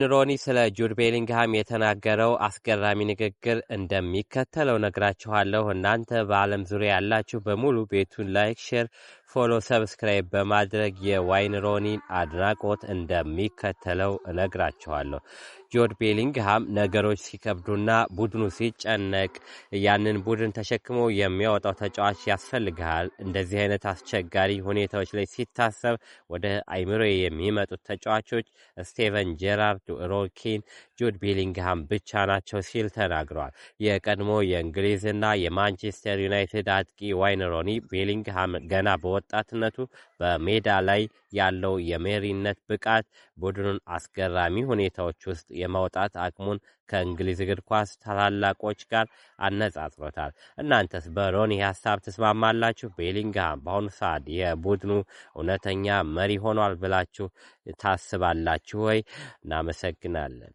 ሮኒ ስለ ጁድ ቤሊንግሃም የተናገረው አስገራሚ ንግግር እንደሚከተለው ነግራችኋለሁ። እናንተ በዓለም ዙሪያ ያላችሁ በሙሉ ቤቱን ላይክ፣ ሼር፣ ፎሎ፣ ሰብስክራይብ በማድረግ የዋይን ሮኒን አድናቆት እንደሚከተለው እነግራችኋለሁ። ጁድ ቤሊንግሃም ነገሮች ሲከብዱና ቡድኑ ሲጨነቅ ያንን ቡድን ተሸክሞ የሚያወጣው ተጫዋች ያስፈልግሃል። እንደዚህ አይነት አስቸጋሪ ሁኔታዎች ላይ ሲታሰብ ወደ አይምሮ የሚመጡት ተጫዋቾች ስቴቨን ጄራርድ፣ ሮኪን፣ ጁድ ቤሊንግሃም ብቻ ናቸው ሲል ተናግረዋል። የቀድሞ የእንግሊዝና የማንቸስተር ዩናይትድ አጥቂ ዋይን ሮኒ ቤሊንግሃም ገና በወጣትነቱ በሜዳ ላይ ያለው የመሪነት ብቃት ቡድኑን አስገራሚ ሁኔታዎች ውስጥ የማውጣት አቅሙን ከእንግሊዝ እግር ኳስ ታላላቆች ጋር አነጻጽሮታል። እናንተስ በሮኒ ሀሳብ ትስማማላችሁ? ቤሊንግሃም በአሁኑ ሰዓት የቡድኑ እውነተኛ መሪ ሆኗል ብላችሁ ታስባላችሁ ወይ? እናመሰግናለን።